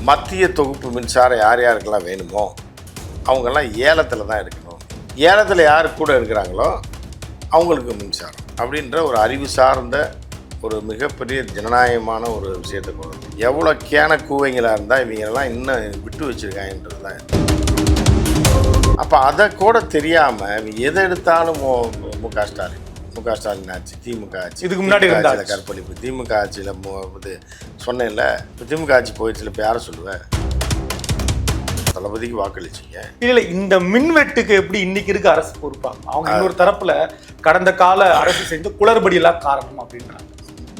மத்திய தொகுப்பு மின்சாரம் யார் யாருக்கெல்லாம் வேணுமோ அவங்கெல்லாம் ஏலத்தில் தான் எடுக்கணும். ஏலத்தில் யார் கூட இருக்கிறாங்களோ அவங்களுக்கு மின்சாரம் அப்படின்ற ஒரு அறிவு சார்ந்த ஒரு மிகப்பெரிய ஜனநாயகமான ஒரு விஷயத்தை கொண்டு வந்து எவ்வளோ கேன கூவைங்களாக இருந்தால் இவங்கெல்லாம் இன்னும் விட்டு வச்சுருக்காங்கன்றது தான். அப்போ அதை கூட தெரியாமல் இவங்க எதை எடுத்தாலும் முக ஸ்டாலின் ஆட்சி, திமுக ஆட்சி, இதுக்கு முன்னாடி ஆட்சியில் கற்பழிப்பு, திமுக ஆட்சியில் இது சொன்னேன்ல. இப்போ திமுக ஆட்சி போயிடுச்சுல, இப்போ யாரை சொல்லுவேன்? தளபதிக்கு வாக்களிச்சிங்க. இல்லை, இந்த மின்வெட்டுக்கு எப்படி இன்னைக்கு இருக்க அரசு பொறுப்பாங்க? அவங்க இன்னொரு தரப்புல கடந்த கால அரசு செஞ்ச குளறுபடி எல்லாம் காரணம் அப்படின்றாங்க.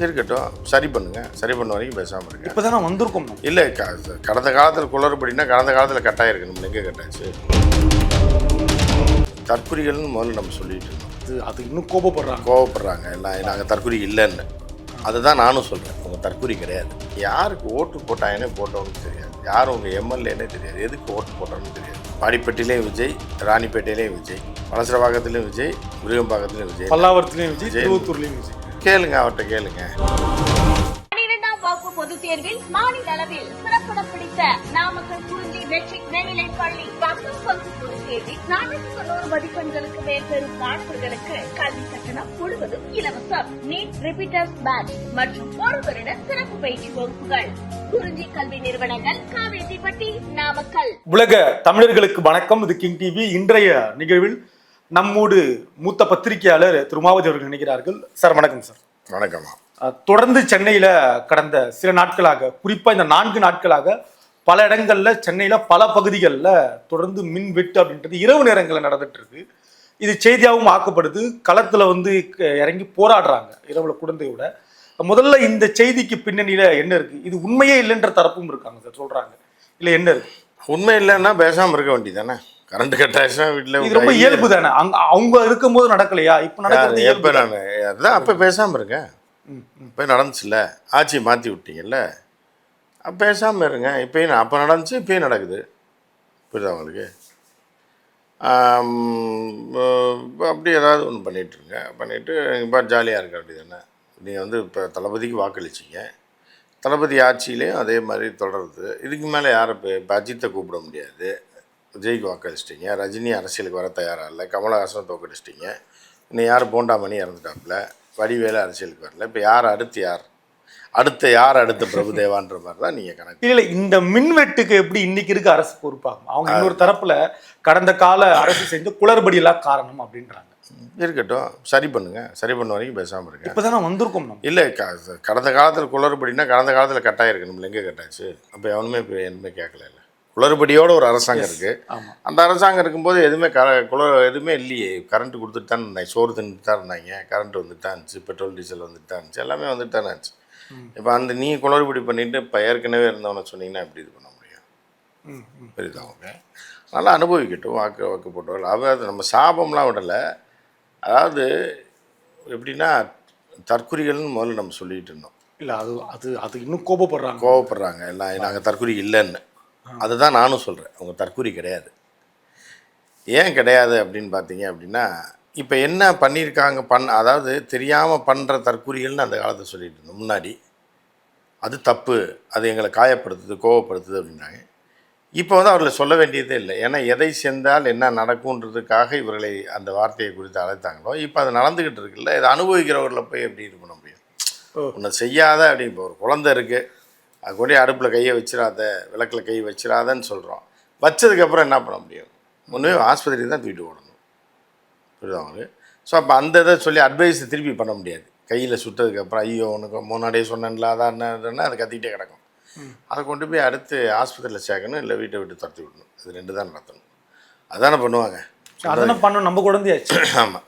இருக்கட்டும், சரி பண்ணுங்க, சரி பண்ண வரைக்கும் பேசாமல் இருக்கு. இப்போதானே வந்திருக்கோம். இல்லை, கடந்த காலத்தில் குளறுபடினா கடந்த காலத்தில் கட்டாயம் இருக்கணும். எங்கே கட்டாச்சு? தற்குறிகள்னு முதல்ல நம்ம சொல்லிட்டு இருந்தோம். அது இன்னும் கோபப்படுறாங்க எல்லாம். நாங்கள் தற்குறி இல்லைன்னு அதுதான் நானும் சொல்கிறேன். அவங்க தற்குறி கிடையாது. யாருக்கு ஓட்டு போட்டாங்கன்னே போட்டவனுக்கு தெரியாது, யார் உங்கள் எம்எல்ஏன்னே தெரியாது, எதுக்கு ஓட்டு போட்டான்னு தெரியாது. பாடிப்பட்டிலையும் விஜய், ராணிப்பேட்டையிலையும் விஜய், வலசரபாக்கத்துலேயும் விஜய், விருகம்பாக்கத்துலேயும் விஜய், பல்லாவரத்துலேயும் விஜய், திருவத்தூர்லேயும் விஜய். கேளுங்க, அவர்கிட்ட கேளுங்க. பொதுத் தேர்வில் மாநில அளவில் சிறப்பிடம் பிடித்த நாமக்கல் குறிஞ்சி மெட்ரிக் மேல்நிலைப் பள்ளி பொதுத் தேர்வில் 490 மதிப்பெண்களுக்கு மேல் பெறும் மாணவர்களுக்கு கல்வி கட்டணம் முழுவதும் இலவசம். நீட் ரிப்பீட்டர்ஸ் பேட்ச் மற்றும் ஒரு வருட சிறப்பு பயிற்சி வகுப்புகள். குறிஞ்சி கல்வி நிறுவனங்கள், காவேரிப்பட்டி, நாமக்கல். உலக தமிழர்களுக்கு வணக்கம். இது கிங் டிவி. இன்றைய நிகழ்வில் நம்மோடு மூத்த பத்திரிகையாளர் திருமாவதி அவர்கள் நினைக்கிறார்கள். சார் வணக்கம். சார் வணக்கம். தொடர்ந்து சென்னையில் கடந்த சில நாட்களாக, குறிப்பாக இந்த 4 நாட்களாக பல இடங்களில், சென்னையில் பல பகுதிகளில் தொடர்ந்து மின் வெட்டு அப்படின்றது இரவு நேரங்களில் நடந்துட்டு இருக்கு. இது செய்தியாகவும் ஆக்கப்படுது. களத்தில் இறங்கி போராடுறாங்க இரவுல குழந்தையோட. முதல்ல இந்த செய்திக்கு பின்னணியில் என்ன இருக்குது? இது உண்மையே இல்லைன்ற தரப்பும் இருக்காங்க சார், சொல்கிறாங்க. இல்லை, என்ன இருக்கு? உண்மை இல்லைன்னா பேசாமல் இருக்க வேண்டியதானே? கரண்ட் கட் ஆயிடுச்சுன்னா வீட்டில் இது ரொம்ப இயல்பு தானே. அவங்க இருக்கும்போது நடக்கலையா? இப்போ நடக்கிறது எப்போ? நான் அதுதான் அப்போ பேசாமல் இருக்கேன். இப்போ நடந்துச்சுல்ல, ஆட்சி மாற்றி விட்டீங்கல்ல, அப்போ பேசாமல் இருங்க. இப்போயும் அப்போ நடந்துச்சு, இப்போயும் நடக்குது. புரியுதா உங்களுக்கு? அப்படி ஏதாவது ஒன்று பண்ணிகிட்ருங்க. பண்ணிவிட்டு இப்போ ஜாலியாக இருக்க வேண்டியது தானே. நீங்கள் இப்போ தளபதிக்கு வாக்களிச்சிங்க, தளபதி ஆட்சியிலையும் அதே மாதிரி தொடருது. இதுக்கு மேலே யாரை இப்போ அஜித்தை கூப்பிட முடியாது. விஜய்க்கு வாக்களிச்சிட்டிங்க, ரஜினி அரசியலுக்கு வர தயாராக இல்லை, கமலஹாசன் தோக்கடிச்சிட்டிங்க, இன்னும் யார் போண்டாமணி இறந்துட்டாப்புல, வடிவேலு அரசியலுக்கு வரல. இப்போ அடுத்த பிரபுதேவான்ற மாதிரி தான் நீங்கள் கணக்கு. இல்லை, இந்த மின்வெட்டுக்கு எப்படி இன்னைக்கு இருக்க அரசு பொறுப்பாங்க? அவங்க இன்னொரு தரப்புல கடந்த கால அரசு செஞ்ச குளறுபடி எல்லாம் காரணம் அப்படின்றாங்க. இருக்கட்டும், சரி பண்ணுங்க, சரி பண்ண வரைக்கும் பேசாமல் இருக்கு. இப்போதானே வந்திருக்கோம். இல்லை, கடந்த காலத்தில் குளறுபடினா கடந்த காலத்தில் கட்டாயம் இருக்கணும். எங்கே கட்டாச்சு? அப்போ எவனுமே இப்போ எதுவுமே கேட்கல. இல்லை, குளறுபடியோட ஒரு அரசாங்கம் இருக்குது. அந்த அரசாங்கம் இருக்கும்போது எதுவுமே இல்லையே. கரண்ட் கொடுத்துட்டு தான் இருந்தாங்க, சோறு தின்னுட்டு தான் இருந்தாங்க, கரண்ட் வந்துட்டு தான் இருந்துச்சு, பெட்ரோல் டீசல் வந்துட்டு தான் இருந்துச்சு, எல்லாமே வந்துட்டு தானே இருந்துச்சு. இப்போ அந்த நீ குளறுபடி பண்ணிவிட்டு இப்போ ஏற்கனவே இருந்தவனை சொன்னீங்கன்னா எப்படி இது பண்ண முடியும்? புரியுதா? அவங்க நல்லா அனுபவிக்கட்டும். வாக்கு போட்டவர்கள் அதாவது நம்ம சாபம்லாம் விடலை. அதாவது எப்படின்னா தற்குறிகள்னு முதல்ல நம்ம சொல்லிகிட்டு இருந்தோம். இல்லை, அது இன்னும் கோபப்படுறாங்க எல்லாம். நாங்கள் தற்குறி இல்லைன்னு அதுதான் நானும் சொல்கிறேன். அவங்க தற்குறி கிடையாது. ஏன் கிடையாது அப்படின்னு பார்த்தீங்க அப்படின்னா, இப்போ என்ன பண்ணியிருக்காங்க, அதாவது தெரியாமல் பண்ணுற தற்குறிகள்னு அந்த காலத்தை சொல்லிட்டு இருந்தோம் முன்னாடி. அது தப்பு, அது எங்களை காயப்படுத்துது, கோவப்படுத்துது அப்படின்னாங்க. இப்போ அவர்களை சொல்ல வேண்டியதே இல்லை. ஏன்னா எதை செஞ்சால் என்ன நடக்கும்ன்றதுக்காக இவர்களை அந்த வார்த்தையை குறித்து அழைத்தாங்களோ, இப்போ அது நடந்துக்கிட்டு இருக்குல்ல. இதை அனுபவிக்கிறவர்களை போய் எப்படி இது பண்ண முடியும்? ஒன்று செய்யாத அப்படி. இப்போ ஒரு குழந்தை இருக்குது, அது கூட அடுப்பில் கையை வச்சிடாத, விளக்கில் கை வச்சிடாதன்னு சொல்கிறோம். வச்சதுக்கப்புறம் என்ன பண்ண முடியும்? ஒன்றுமே ஆஸ்பத்திரிக்கு தான் தூக்கிட்டு ஓடணும். புரியுதா அவங்களுக்கு? ஸோ அப்போ அந்த இதை சொல்லி அட்வைஸை திருப்பி பண்ண முடியாது. கையில் சுட்டதுக்கப்புறம் ஐயோ உனக்கு முன்னாடியே சொன்னேன்ல அதான் என்னன்னா அது கத்திக்கிட்டே கிடக்கும். அதை கொண்டு போய் அடுத்து ஆஸ்பத்திரியில் சேர்க்கணும், இல்லை வீட்டை விட்டு துரத்தி விடணும். இது 2 தான் நடத்தணும். அதானே பண்ணுவாங்க. அதெல்லாம் பண்ணணும். நம்ம குழந்தையாச்சு. ஆமாம்.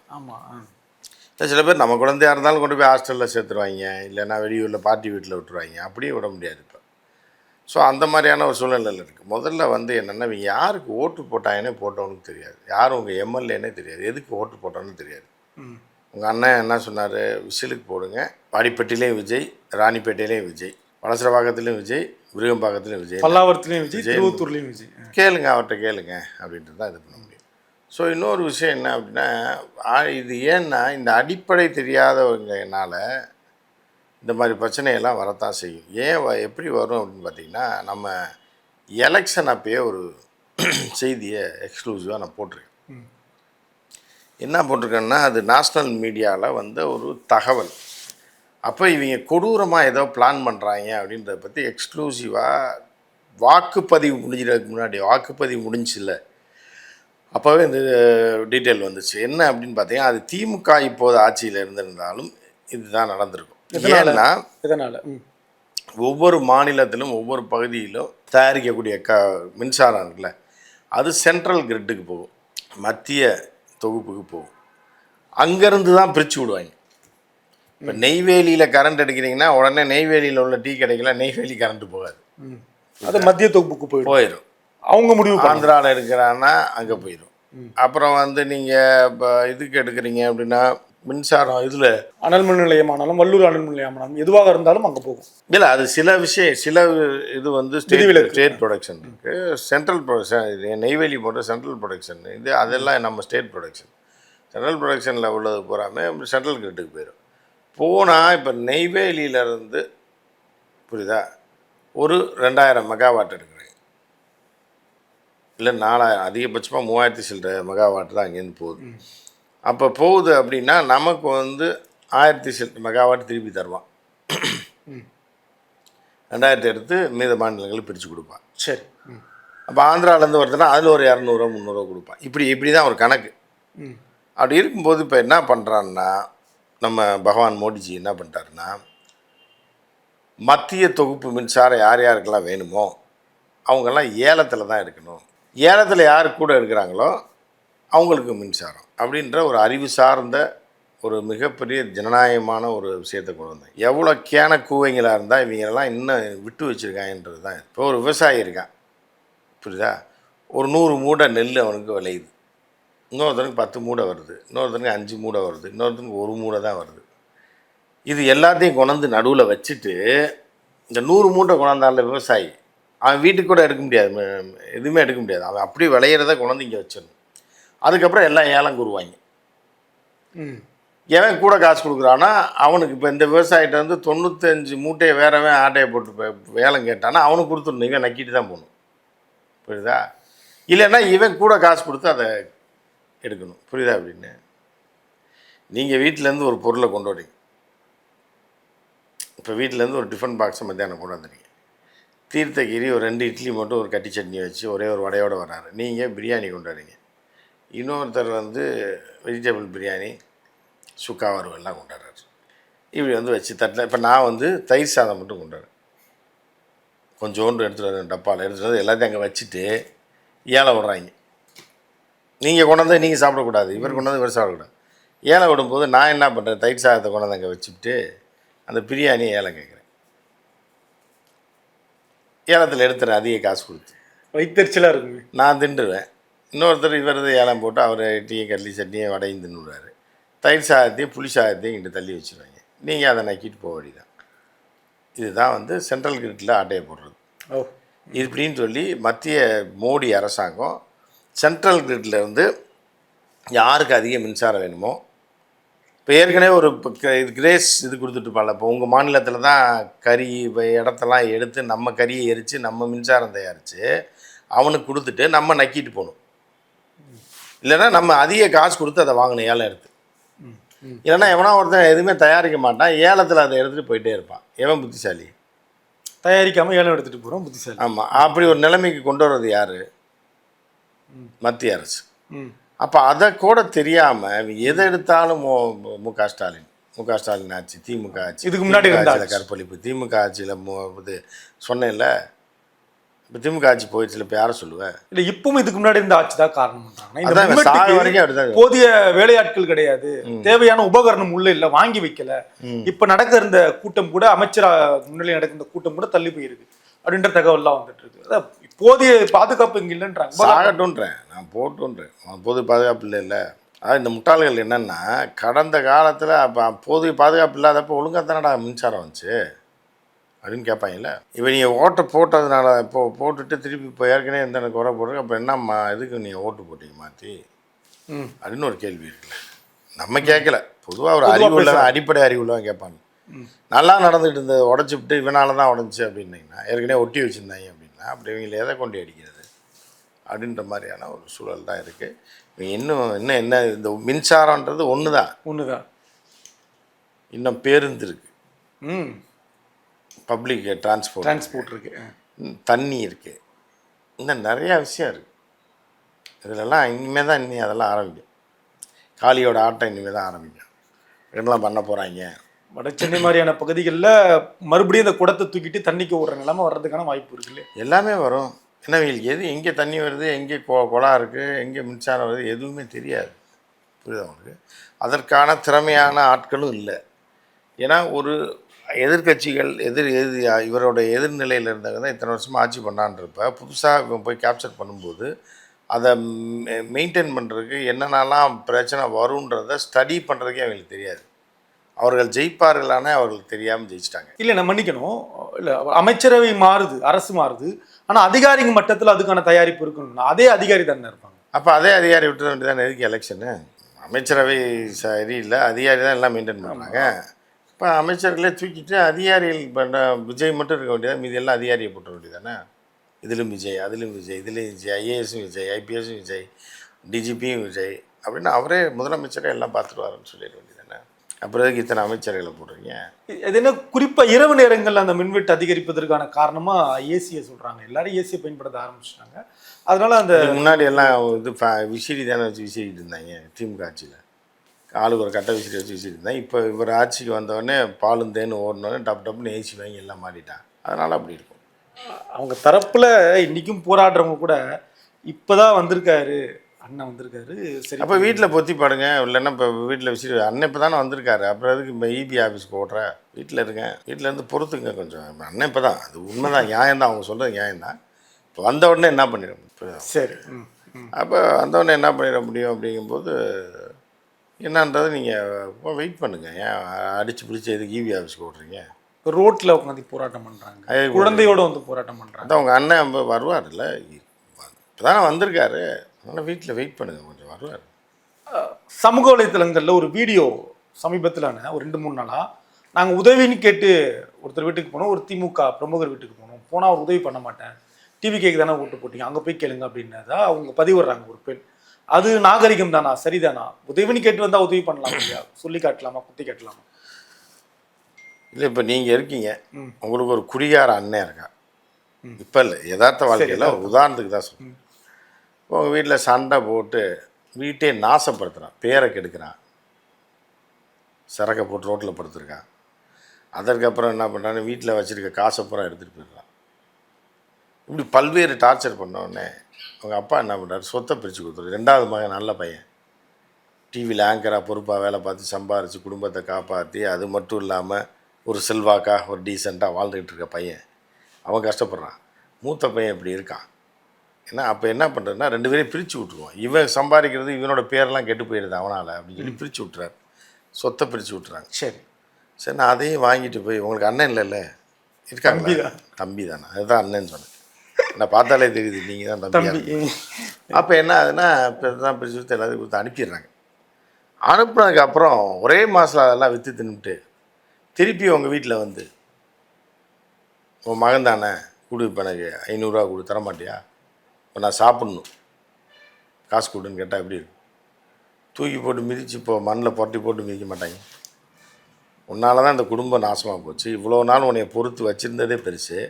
சில பேர் நம்ம குழந்தையாக இருந்தாலும் கொண்டு போய் ஹாஸ்டலில் சேர்த்துருவாங்க, இல்லைன்னா வெளியூரில் பார்ட்டி வீட்டில் விட்டுருவாங்க. அப்படியே விட முடியாது இப்போ. ஸோ அந்த மாதிரியான ஒரு சூழ்நிலையில் இருக்குது. முதல்ல என்னென்னா, இவங்க யாருக்கு ஓட்டு போட்டாங்கன்னே போட்டவனுக்கு தெரியாது, யார் உங்கள் எம்எல்ஏன்னே தெரியாது, எதுக்கு ஓட்டு போட்டோன்னு தெரியாது. உங்கள் அண்ணன் என்ன சொன்னார்? விசிலுக்கு போடுங்க, பாடிப்பட்டிலையும் விஜய், ராணிப்பேட்டையிலையும் விஜய், வலசரபாக்கத்துலேயும் விஜய், விருகம்பாக்கத்துலேயும் விஜய், பல்லாவரத்துலேயும் விஜய், திருவத்தூர்லேயும் விஜய். கேளுங்க, அவர்கிட்ட கேளுங்க அப்படின்ட்டு தான் இது பண்ண முடியும். ஸோ இன்னொரு விஷயம் என்ன அப்படின்னா, இது ஏன்னா இந்த அடிப்படை தெரியாதவங்கனால இந்த மாதிரி பிரச்சனையெல்லாம் வரத்தான் செய்யும். ஏன் எப்படி வரும் அப்படின்னு பார்த்திங்கன்னா, நம்ம எலெக்ஷன் அப்பயே ஒரு செய்தியை எக்ஸ்க்ளூசிவாக நான் போட்டிருக்கேன். என்ன போட்டிருக்கேன்னா, அது நேஷ்னல் மீடியாவில் வந்த ஒரு தகவல். அப்போ இவங்க கொடூரமாக ஏதோ பிளான் பண்ணுறாங்க அப்படின்றத பற்றி எக்ஸ்க்ளூசிவாக வாக்குப்பதிவு முடிஞ்சதுக்கு முன்னாடி, வாக்குப்பதிவு முடிஞ்சில்ல அப்போவே இந்த டீட்டெயில் வந்துச்சு. என்ன அப்படின்னு பார்த்தீங்கன்னா, அது திமுக இப்போது ஆட்சியில் இருந்திருந்தாலும் இதுதான் நடந்திருக்கும். ஏன்னா இதனால் ஒவ்வொரு மாநிலத்திலும் ஒவ்வொரு பகுதியிலும் தயாரிக்கக்கூடிய மின்சாரம் இருக்குல்ல, அது சென்ட்ரல் கிரிட்டுக்கு போகும், மத்திய தொகுப்புக்கு போகும். அங்கேருந்து தான் பிரித்து விடுவாங்க. இப்போ நெய்வேலியில் கரண்ட் எடுக்கிறீங்கன்னா உடனே நெய்வேலியில் உள்ள டீ கடைக்கெல்லாம் நெய்வேலி கரண்ட்டு போகாது, அது மத்திய தொகுப்புக்கு போயிடும். அவங்க முடிவு ஆந்திராவில் எடுக்கிறான்னா அங்கே போயிடும். அப்புறம் வந்து நீங்கள் இப்போ இதுக்கு எடுக்கிறீங்க அப்படின்னா மின்சாரம் இதில் அனல் மின் நிலையமானாலும் வள்ளூர் அனல் மின் நிலையமானாலும் எதுவாக இருந்தாலும் அங்கே போகும். இல்லை, அது சில இது வந்து ஸ்டேட் ப்ரொடக்ஷன் இருக்குது, சென்ட்ரல் ப்ரொடக்ஷன். நெய்வேலி போன்ற சென்ட்ரல் ப்ரொடக்ஷன் இது, அதெல்லாம் நம்ம ஸ்டேட் ப்ரொடக்ஷன். சென்ட்ரல் ப்ரொடக்ஷனில் உள்ளது பூராமே சென்ட்ரல் கிரிட்டுக்கு போயிடும். போனால் இப்போ நெய்வேலியிலேருந்து புரியுதா ஒரு 2000 மெகாவாட் எடுக்கிறேன், இல்லை 4000, அதிகபட்சமாக 3000 சில்லற மெகாவாட் தான் அங்கேருந்து போகுது. அப்போ போகுது அப்படின்னா நமக்கு வந்து 1000 சில்லற மெகாவாட் திருப்பி தருவான். 2000 எடுத்து மீத மாநிலங்களுக்கு பிரித்து கொடுப்பான். சரி. அப்போ ஆந்திராவிலேருந்து வருதுன்னா அதில் ஒரு 200 300 கொடுப்பான். இப்படி தான் ஒரு கணக்கு. அப்படி இருக்கும்போது இப்போ என்ன பண்ணுறான்னா, நம்ம பகவான் மோடிஜி என்ன பண்ணிட்டாருன்னா, மத்திய தொகுப்பு மின்சாரம் யார் யாருக்கெல்லாம் வேணுமோ அவங்கெல்லாம் ஏலத்தில் தான் எடுக்கணும், ஏலத்தில் யார் கூட எடுக்கிறாங்களோ அவங்களுக்கு மின்சாரம் அப்படின்ற ஒரு அறிவு சார்ந்த ஒரு மிகப்பெரிய ஜனநாயகமான ஒரு விஷயத்தை கொண்டு வந்தேன். எவ்வளோ கேன கூவைங்களாக இருந்தால் இவங்களெல்லாம் இன்னும் விட்டு வச்சுருக்காங்கன்றது தான். இப்போ ஒரு விவசாயி இருக்கான், புரியுதா, ஒரு 100 மூடை நெல் அவனுக்கு விளையுது, இன்னொருத்தனுக்கு 10 மூடை வருது, இன்னொருத்தனுக்கு 5 மூடை வருது, இன்னொருத்தனுக்கு 1 மூடை தான் வருது. இது எல்லாத்தையும் கொண்டாந்து நடுவில் வச்சுட்டு இந்த 100 மூட்டை கொண்டாந்தால விவசாயி அவன் வீட்டுக்கு கூட எடுக்க முடியாது, எதுவுமே எடுக்க முடியாது. அவன் அப்படி விளையிறத கொண்டாந்து இங்கே வச்சிடணும். அதுக்கப்புறம் எல்லாம் ஏலம் கூறுவாங்க. எவன் கூட காசு கொடுக்குறான்னா அவனுக்கு இப்போ இந்த விவசாயிட்ட வந்து 95 மூட்டையை வேறவன் ஆட்டையை போட்டு ஏலம் கேட்டானா அவனுக்கு கொடுத்துடணும், இவன் நக்கிட்டு தான் போகணும், புரியுதா. இல்லைன்னா இவன் கூட காசு கொடுத்து அதை எடுக்கணும், புரியுதா. அப்படின்னு நீங்கள் வீட்டிலேருந்து ஒரு பொருளை கொண்டு வரீங்க. இப்போ வீட்டிலேருந்து ஒரு டிஃபன் பாக்ஸை மத்தியானம் கொண்டு வந்துடுங்க. தீர்த்தகிரி ஒரு 2 இட்லி மட்டும் ஒரு கட்டி சட்னி வச்சு ஒரே ஒரு வடையோடு வராரு. நீங்கள் பிரியாணி கொண்டு வரீங்க. இன்னொருத்தர் வந்து வெஜிடபிள் பிரியாணி சுக்கா வறுவெல்லாம் கொண்டாடுறாரு. இப்படி வந்து வச்சு தட்டில் இப்போ நான் வந்து தயிர் சாதம் மட்டும் கொண்டாடுறேன். கொஞ்சோண்டு எடுத்துகிட்டு வரேன், டப்பாவில் எடுத்துகிட்டு வந்து எல்லாத்தையும் அங்கே வச்சுட்டு ஏலம் விடுறாங்க. நீங்கள் கொண்டாந்து நீங்கள் சாப்பிடக்கூடாது, இவர் கொண்டாந்து இவர் சாப்பிடக்கூடாது. ஏலம் விடும்போது நான் என்ன பண்ணுறேன், தயிர் சாதத்தை கொண்டாந்து அங்கே வச்சுட்டு அந்த பிரியாணியை ஏலம் கேட்குறேன். ஏலத்தில் எடுத்துறேன் அதிக காசு கொடுத்து, வைத்தறிச்சலாக இருக்குங்க. நான் தின்றுவேன். இன்னொருத்தர் இவரது ஏலம் போட்டு அவர் டீயை கட்லி சட்னியை வடையும் தின்னுடுவார். தயிர் சாதத்தையும் புளி சாதத்தையும் இங்கிட்ட தள்ளி வச்சுருவாங்க. நீங்கள் அதை நக்கிட்டு போக வேண்டியதான். இதுதான் வந்து சென்ட்ரல் கிரிட்டில் ஆட்டையை போடுறது. இப்படின்னு சொல்லி மத்திய மோடி அரசாங்கம் சென்ட்ரல் கிரிட்டில் இருந்து யாருக்கு அதிக மின்சாரம் வேணுமோ, இப்போ ஏற்கனவே ஒரு இது கிரேஸ் இது கொடுத்துட்டுப்பாங்கல்ல. இப்போ உங்கள் மாநிலத்தில் தான் கறி இடத்தெல்லாம் எடுத்து நம்ம கறியை எரித்து நம்ம மின்சாரம் தயாரித்து அவனுக்கு கொடுத்துட்டு நம்ம நக்கிட்டு போகணும். இல்லைன்னா நம்ம அதிக காசு கொடுத்து அதை வாங்கணும் ஏலம் எடுத்து. இல்லைன்னா எவனா ஒருத்தன் எதுவுமே தயாரிக்க மாட்டான், ஏலத்தில் அதை எடுத்துகிட்டு போயிட்டே இருப்பான். எவன் புத்திசாலி? தயாரிக்காமல் ஏலம் எடுத்துகிட்டு போகிறோம் புத்திசாலி. ஆமாம், அப்படி ஒரு நிலைமைக்கு கொண்டு வர்றது யார்? மத்திய அரசு. அப்போ அதை கூட தெரியாமல் எதை எடுத்தாலும் முக ஸ்டாலின் ஆட்சி, திமுக ஆட்சி, இதுக்கு முன்னாடி கற்பழிப்பு, திமுக ஆட்சியில் இது சொன்னேன்ல. இப்போ திமுக ஆட்சி போயிடுச்சு, இப்போ யாரை சொல்லுவேன்? இல்லை, இப்பவும் இதுக்கு முன்னாடி இருந்த ஆட்சி தான் காரணம். வரைக்கும் போதிய வேலையாட்கள் கிடையாது, தேவையான உபகரணம் உள்ள இல்லை, வாங்கி வைக்கல. இப்போ நடக்க இருந்த கூட்டம் கூட, அமைச்சர் முன்னிலை நடக்கிற கூட்டம் கூட தள்ளி போயிருக்கு அப்படின்ற தகவல்லாம் வந்துட்டு இருக்கு. அதான் போதிய பாதுகாப்பு இங்கே இல்லைன்றாங்க. சாகட்டுன்றேன், நான் போட்டுன்றேன். போதிய பாதுகாப்பு இல்லை. அதாவது இந்த முட்டாள்கள் என்னென்னா, கடந்த காலத்தில் அப்போ போதிய பாதுகாப்பு இல்லாதப்போ ஒழுங்காக தானடா மின்சாரம் வந்துச்சு அப்படின்னு கேட்பாங்கல்ல. இப்போ நீங்கள் ஓட்டை போட்டதுனால இப்போ போட்டுட்டு திருப்பி இப்போ ஏற்கனவே எந்த எனக்கு உரை போடுறது, அப்போ என்ன இதுக்கு நீங்கள் ஓட்டு போட்டீங்க மாற்றி அப்படின்னு ஒரு கேள்வி இருக்குல்ல. நம்ம கேட்கல, பொதுவாக ஒரு அறிவு உள்ளவன், அடிப்படை அறிவு உள்ளவன் கேட்பாங்க. நல்லா நடந்துகிட்டு இருந்தது உடச்சி விட்டு இவனால தான் உடஞ்சி அப்படின்னீங்கன்னா, ஏற்கனவே ஒட்டி வச்சுருந்தாங்க அப்படின்னா அப்படின்னா அப்படி இவங்களை எதை கொண்டு அடிக்கிறது அப்படின்ற மாதிரியான ஒரு சூழல் தான் இருக்குது. இன்னும் என்ன இந்த மின்சாரன்றது ஒன்று தான், இன்னும் பேருந்து இருக்குது, பப்ளிக் டிரான்ஸ்போர்ட் இருக்குது, தண்ணி இருக்குது, இன்னும் நிறையா விஷயம் இருக்குது. இதிலெல்லாம் இனிமேல் தான் அதெல்லாம் ஆரம்பிக்கும். காளியோட ஆட்டம் இனிமேல் தான் ஆரம்பிக்கும். என்னெல்லாம் பண்ண போகிறாங்க. வட சென்னை மாதிரியான பகுதிகளில் மறுபடியும் இந்த குடத்தை தூக்கிட்டு தண்ணிக்கு ஓடுற நிலைமை வர்றதுக்கான வாய்ப்பு இருக்குல்ல? எல்லாமே வரும். ஏன்னா இவங்களுக்கு எங்கே தண்ணி வருது, எங்கே குளம் இருக்குது, எங்கே மின்சாரம் வருது எதுவுமே தெரியாது. புரியுதா உங்களுக்கு? அதற்கான திறமையான ஆட்களும் இல்லை. ஏன்னா ஒரு எதிர்கட்சிகள் இவரோட எதிர்நிலையில் இருந்தவங்க தான் இத்தனை வருஷமாக ஆட்சி பண்ணான்றப்ப புதுசாக இவன் போய் கேப்சர் பண்ணும்போது அதை மெயின்டைன் பண்ணுறதுக்கு என்னென்னலாம் பிரச்சனை வருன்றதை ஸ்டடி பண்ணுறதுக்கே அவங்களுக்கு தெரியாது. அவர்கள் ஜெயிப்பார்களானே அவர்களுக்கு தெரியாமல் ஜெயிச்சிட்டாங்க. இல்லை, நான் மன்னிக்கணும். இல்லை, அமைச்சரவை மாறுது, அரசு மாறுது, ஆனால் அதிகாரிங்க மட்டத்தில் அதுக்கான தயாரிப்பு இருக்கணும். அதே அதிகாரி தானே இருப்பாங்க. அப்போ அதே அதிகாரி விட்டு வேண்டியது தானே எதுக்கு எலெக்ஷனு? அமைச்சரவை சரியில்லை, அதிகாரி தான் எல்லாம் மெயின்டைன் பண்ணுறாங்க. இப்போ அமைச்சர்களே தூக்கிட்டு அதிகாரிகள் பண்ண விஜய் மட்டும் இருக்க வேண்டியதா, மீதி எல்லாம் அதிகாரியை போட்ட வேண்டியதானே? இதிலும் விஜய், அதிலும் விஜய், இதுலேயும் விஜய், ஐஏஎஸும் விஜய், ஐபிஎஸும் விஜய், டிஜிபியும் விஜய் அப்படின்னு அவரே முதலமைச்சரே எல்லாம் பார்த்துருவாருன்னு சொல்லிட வேண்டியதானே? அப்புறம் எதுக்கு இத்தனை அமைச்சர்களை போடுறீங்க? இது என்ன குறிப்பாக இரவு நேரங்களில் அந்த மின்வெட்டு அதிகரிப்பதற்கான காரணமாக ஏசியை சொல்கிறாங்க. எல்லாரும் ஏசியை பயன்படுத்த ஆரம்பிச்சிட்டாங்க. அதனால அந்த முன்னாடி எல்லாம் இது விசிறி தானே வச்சு விசிறிட்டு இருந்தாங்க. திமுக ஆட்சியில் ஆளுக்கு ஒரு கட்டை விசிறி வச்சு விசிறிட்டு இருந்தாங்க. இப்போ இவர் ஆட்சிக்கு வந்தோடனே பாலும் தேன்னு ஓடினோடனே டப்புன்னு ஏசி வாங்கி எல்லாம் மாறிட்டான். அதனால் அப்படி இருக்கும். அவங்க தரப்பில் இன்றைக்கும் போராடுறவங்க கூட இப்போ தான் வந்திருக்காரு, அண்ணன் வந்திருக்காரு, சரி அப்போ வீட்டில் பொத்தி பாடுங்க. இல்லைன்னா இப்போ வீட்டில் விசிறி அண்ணன் இப்போ தானே வந்திருக்காரு, அப்புறம் அதுக்கு இப்போ இபி ஆஃபீஸ்க்கு ஓடுற? வீட்டில் இருங்க, வீட்டில் இருந்து பொறுத்துங்க கொஞ்சம். அண்ணன் இப்போ தான், அது உண்மை தான், நியாயம் தான், அவங்க சொல்கிறது நியாயம் தான். இப்போ வந்த உடனே என்ன பண்ணிட முடியும்? சரி, அப்போ வந்த உடனே என்ன பண்ணிட முடியும் அப்படிங்கும்போது என்னன்றது நீங்கள் வெயிட் பண்ணுங்கள். ஏன் அடித்து பிடிச்சி எதுக்கு இபி ஆஃபீஸ்க்கு ஓடுறீங்க? ரோட்டில் உட்காந்து போராட்டம் பண்ணுறாங்க, குழந்தையோடு வந்து போராட்டம் பண்ணுறாங்க. அதான் உங்கள் அண்ணன் வருவார் இல்லை, இப்போ தானே வந்திருக்காரு, அதனால் வீட்டில் வெயிட் பண்ணுங்கள், கொஞ்சம் வருவார். சமூக வலைத்தளங்களில் ஒரு வீடியோ சமீபத்திலான ஒரு 2-3 நாளாக நாங்கள் உதவின்னு கேட்டு ஒருத்தர் வீட்டுக்கு போனோம், ஒரு திமுக பிரமுகர் வீட்டுக்கு போனால் அவர் உதவி பண்ண மாட்டேன், டிவி கேக்கு தானே ஓட்டு போட்டிங்க, அங்கே போய் கேளுங்க அப்படின்னதா அவங்க பதிவிடுறாங்க ஒரு பெண். அது நாகரிகம் தானா, சரிதானா? உதவின்னு கேட்டு வந்தால் உதவி பண்ணலாம் இல்லையா? சொல்லி காட்டலாமா, குத்தி காட்டலாமா? இல்லை, இப்போ நீங்கள் இருக்கீங்க, உங்களுக்கு ஒரு குடிகார அண்ணன் இருக்கா, இப்போ இல்லை யதார்த்த வாழ்க்கையில் ஒரு உதாரணத்துக்கு தான் சொல்லுங்கள். இப்போ உங்கள் வீட்டில் சண்டை போட்டு வீட்டே நாசப்படுத்துகிறான், பேரை கெடுக்கிறான், சரக்கை போட்டு ரோட்டில் படுத்துருக்கான். அதற்கப்புறம் என்ன பண்ணுறான்னு வீட்டில் வச்சுருக்க காசை பூரா எடுத்துகிட்டு போயிடுறான். இப்படி பல்வேறு டார்ச்சர் பண்ணோடனே அவங்க அப்பா என்ன பண்ணுறாரு, சொத்தை பிரித்து கொடுத்துரு. 2வது மகன் நல்ல பையன், டிவியில் ஆங்கராக பொறுப்பாக வேலை பார்த்து சம்பாரித்து குடும்பத்தை காப்பாற்றி, அது மட்டும் இல்லாமல் ஒரு செல்வாக்காக ஒரு டீசெண்டாக வாழ்ந்துக்கிட்டு இருக்க பையன், அவன் கஷ்டப்படுறான். மூத்த பையன் இப்படி இருக்கான். ஏன்னா அப்போ என்ன பண்ணுறதுன்னா 2 பேரையும் பிரித்து விட்ருவான். இவன் சம்பாதிக்கிறது இவனோட பேரெல்லாம் கெட்டு போயிடுது அவனால் அப்படின்னு சொல்லி பிரித்து விட்டுறாரு, சொத்தை பிரித்து விட்டுறாங்க. சரி நான் அதையும் வாங்கிட்டு போய், உங்களுக்கு அண்ணன் இல்லைல்ல, இருக்காங்க, தம்பி தானே, அதுதான் அண்ணன் சொன்னேன், நான் பார்த்தாலே தெரியுது நீங்கள் தான் தம்பி. அப்போ என்ன ஆகுதுன்னா இப்போ தான் பிரித்து விட்டு எல்லாத்தையும் கொடுத்து அனுப்பிடுறாங்க. அனுப்புனதுக்கப்புறம் ஒரே மாதத்தில் அதெல்லாம் விற்று தின்னுட்டு திருப்பி உங்கள் வீட்டில் வந்து, உன் மகன் தானே கொடு, இப்போ எனக்கு 500 ரூபா கொடு, தரமாட்டியா, இப்போ நான் சாப்பிட்ணும், காசு கொடுன்னு கேட்டால் எப்படி இருக்கும்? தூக்கி போட்டு மிதித்து இப்போ மண்ணில் புரட்டி போட்டு மிதிக்க மாட்டாங்க. உன்னால தான் இந்த குடும்பம் நாசமாக போச்சு. இவ்வளோ நாள் உன்னை பொறுத்து வச்சுருந்ததே பெருசு,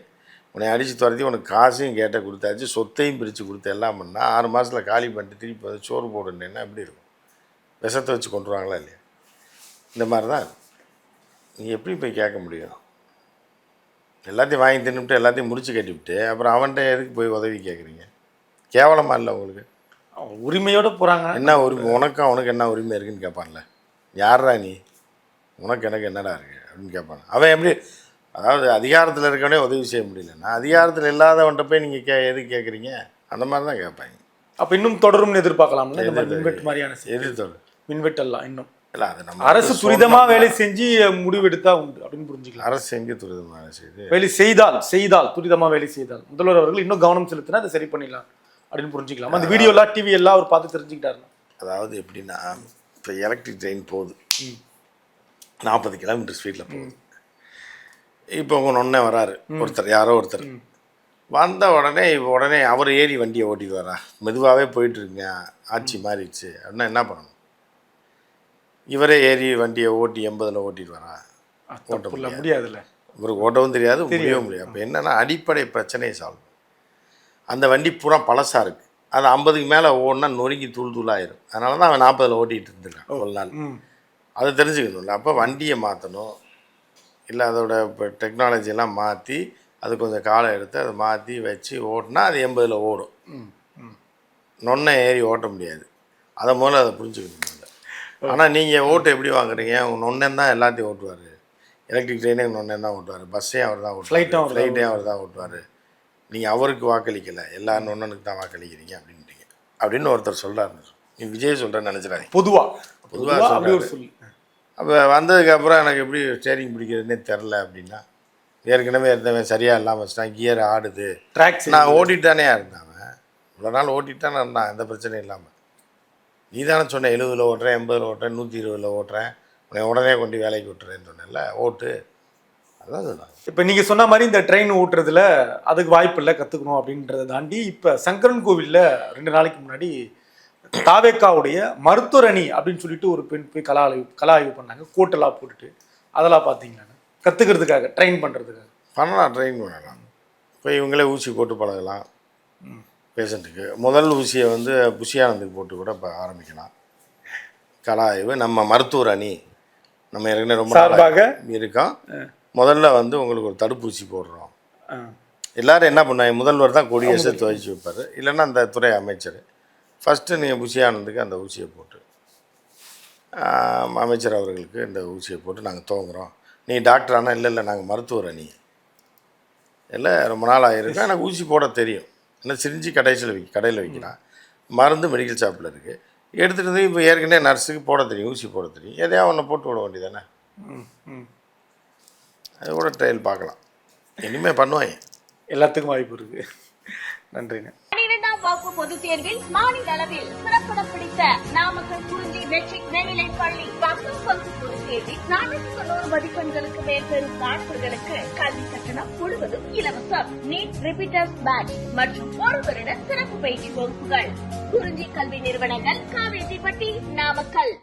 உன்னை அடித்து துரத்தி உனக்கு காசையும் கேட்ட கொடுத்தாச்சு, சொத்தையும் பிரித்து கொடுத்து எல்லாம் பண்ணால் 6 மாதத்தில் காலி பண்ணிட்டு திருப்பி வந்து சோறு போடுன்னா எப்படி இருக்கும்? விஷத்தை வச்சு கொண்டுருவாங்களா இல்லையா? இந்த மாதிரி தான் நீங்கள் எப்படி போய் கேட்க முடியும்? எல்லாத்தையும் வாங்கி தின்னுட்டு எல்லாத்தையும் முடிச்சு கட்டிவிட்டு அப்புறம் அவன்கிட்ட எதுக்கு போய் உதவி கேட்குறீங்க? கேவலமாக இல்லை உங்களுக்கு? உரிமையோடு போகிறாங்க. என்ன உரிமை உனக்கும் அவனுக்கு என்ன உரிமை இருக்குதுன்னு கேட்பான்ல, யாரா நீ, உனக்கு எனக்கு என்னடா இருக்குது அப்படின்னு கேட்பான். அவன் எப்படி, அதாவது அதிகாரத்தில் இருக்கவனே உதவி செய்ய முடியலன்னா அதிகாரத்தில் இல்லாதவன்கிட்ட போய் நீங்கள் எதுக்கு கேட்குறீங்க? அந்த மாதிரி தான் கேட்பாங்க. அப்போ இன்னும் தொடரும்னு எதிர்பார்க்கலாம்ல மின்வெட்டு மாதிரியான எது தொடரும்? மின்வெட்டெல்லாம் இன்னும் இல்லை, அது நம்ம அரசு துரிதமாக வேலை செஞ்சு முடிவெடுத்தா உண்டு அப்படின்னு புரிஞ்சுக்கலாம். அரசு எங்கே துரிதமாக வேலை செய்யுது? வேலை செய்தால் துரிதமாக வேலை செய்தால் முதல்வர் அவர்கள் இன்னும் கவனம் செலுத்தினா அதை சரி பண்ணிடலாம் அப்படின்னு புரிஞ்சுக்கலாம். அந்த வீடியோலாம் டிவி எல்லாம் அவர் பார்த்து தெரிஞ்சுக்கிட்டாரு. அதாவது எப்படின்னா, இப்போ எலக்ட்ரிக் ட்ரெயின் போகுது, 40 கிலோமீட்டர் ஸ்பீடில் போகுது. இப்போ உங்கள் ஒன்றே வராரு ஒருத்தர், யாரோ ஒருத்தர் வந்த உடனே அவர் ஏறி வண்டியை ஓட்டிட்டு வரா, மெதுவாகவே போயிட்டுருங்க, ஆட்சி மாறிடுச்சு அப்படின்னா என்ன பண்ணணும்? இவரே ஏறி வண்டியை ஓட்டி 80ல் ஓட்டிட்டு வரா, ஓட்ட முடியாதுல்ல. இவருக்கு ஓட்டவும் தெரியாது, முடியவும் முடியாது. அப்போ என்னென்னா அடிப்படை பிரச்சனையை சால்வ். அந்த வண்டி பூரா பழசாக இருக்குது, அது 50க்கு மேலே ஓடினா நொறுங்கி தூள் தூளாயிரும். அதனால தான் அவன் 40ல் ஓட்டிகிட்டு இருந்திருக்கான் ஒரு நாள். அதை தெரிஞ்சுக்கணும்ல. அப்போ வண்டியை மாற்றணும், இல்லை அதோட இப்போ டெக்னாலஜியெல்லாம் மாற்றி அது கொஞ்சம் காலம் எடுத்து அதை மாற்றி வச்சு ஓட்டினா அது 80ல் ஓடும். நொன்னை ஏறி ஓட்ட முடியாது. அதை முதல்ல அதை புரிஞ்சுக்கணும். ஆனால் நீங்கள் ஓட்டு எப்படி வாங்குறீங்க? உங்கள் நொன்னன் தான் எல்லாத்தையும் ஓட்டுவார். எலக்ட்ரிக் ட்ரெயினே நொன்னன் தான் ஓட்டுவார், பஸ்ஸையும் அவர் தான் ஓட்டுவார், ஃப்ளைட்டையும் அவர் தான் ஓட்டுவார். நீங்கள் அவருக்கு வாக்களிக்கலை, எல்லா நொன்னனுக்கு தான் வாக்களிக்கிறீங்க அப்படின்றீங்க அப்படின்னு ஒருத்தர் சொல்கிறாரு. நீ விஜய் சொல்கிறேன்னு நினச்சிடாதீங்க, பொதுவாக சொல்லி. அப்போ வந்ததுக்கப்புறம் எனக்கு எப்படி ஸ்டேரிங் பிடிக்கிறதுனே தெரில அப்படின்னா, ஏற்கனவே இருந்தவன் சரியாக இல்லாமல் வச்சுட்டான், கியர் ஆடுது, ட்ராக்ஸ் நான் ஓட்டிகிட்டு தானே இருந்தேன். அவன் இவ்வளோ நாள் ஓட்டிகிட்டு தானே இருந்தான், எந்த பிரச்சனையும் இல்லாமல். நீ தானே சொன்னேன் 70ல் ஓட்டுறேன், 80ல் ஓட்டுறேன், 120ல் ஓட்டுறேன், உடனே கொண்டு வேலைக்கு விட்டுறேன்னு சொன்னேன்ல, ஓட்டு. அதான் சொன்னாங்க. இப்போ நீங்கள் சொன்ன மாதிரி இந்த ட்ரெயின் ஓட்டுறதுல அதுக்கு வாய்ப்பு இல்லை, கற்றுக்கணும் அப்படின்றத தாண்டி இப்போ சங்கரன் கோவிலில் 2 நாளைக்கு முன்னாடி தாவேக்காவுடைய மருத்துவர் அணி அப்படின்னு சொல்லிட்டு ஒரு பெண் போய் கலா ஆய்வு பண்ணாங்க, கோட்டெல்லாம் போட்டுட்டு. அதெல்லாம் பார்த்தீங்களா? கற்றுக்கிறதுக்காக, ட்ரெயின் பண்ணுறதுக்காக பண்ணலாம், ட்ரெயின் பண்ணலாம். இப்போ இவங்களே ஊசி போட்டு பழகலாம் பேஷண்ட்டுக்கு. முதல் ஊசியை வந்து புஷியானந்துக்கு போட்டு கூட இப்போ ஆரம்பிக்கலாம் கலா ஆய்வு. நம்ம மருத்துவர் அணி நம்ம ஏற்கனவே ரொம்ப சார்பாக இருக்கோம். முதல்ல வந்து உங்களுக்கு ஒரு தடுப்பூசி போடுறோம். எல்லோரும் என்ன பண்ணாங்க, முதல்வர் தான் கொடியேசை துவைச்சி வைப்பார், இல்லைன்னா அந்த துறை அமைச்சர். ஃபஸ்ட்டு நீங்கள் புஷியானந்துக்கு அந்த ஊசியை போட்டு, அமைச்சர் அவர்களுக்கு இந்த ஊசியை போட்டு நாங்கள் துவங்குறோம். நீ டாக்டர் ஆனால் இல்லை நாங்கள் மருத்துவர் அணி, இல்லை ரொம்ப நாள் ஆகிருக்கோம், எனக்கு ஊசி போட தெரியும், இல்லை சிரிஞ்சு கடையில் வைக்கலாம், மருந்து மெடிக்கல் ஷாப்பில் இருக்குது, எடுத்துகிட்டு வந்து இப்போ ஏற்கனவே நர்ஸுக்கு போட தெரியும், ஊசி போட தெரியும், எதையா ஒன்று போட்டு விட வேண்டியதானே. அது கூட ட்ரையல் பார்க்கலாம், இனிமேல் பண்ணுவாங்க, எல்லாத்துக்கும் வாய்ப்பு இருக்குது. நன்றிங்க. 12ஆம் வகுப்பு பொதுத் தேர்வில் மாநில அளவில் சிறப்பிடம் பிடித்த நாமக்கல் குறிஞ்சி மெட்ரிக் மேல்நிலைப் பள்ளி 10 பொதுத் தேர்வில் 490 மதிப்பெண்களுக்கு மேல் பெறும் மாணவர்களுக்கு கல்வி கட்டணம் முழுவதும் இலவசம். நீட் ரிப்பீட்டர்ஸ் பேட்ச் மற்றும் 1 வருட சிறப்பு பயிற்சி வகுப்புகள். குறிஞ்சி கல்வி நிறுவனங்கள், காவேரிப்பட்டி, நாமக்கல்.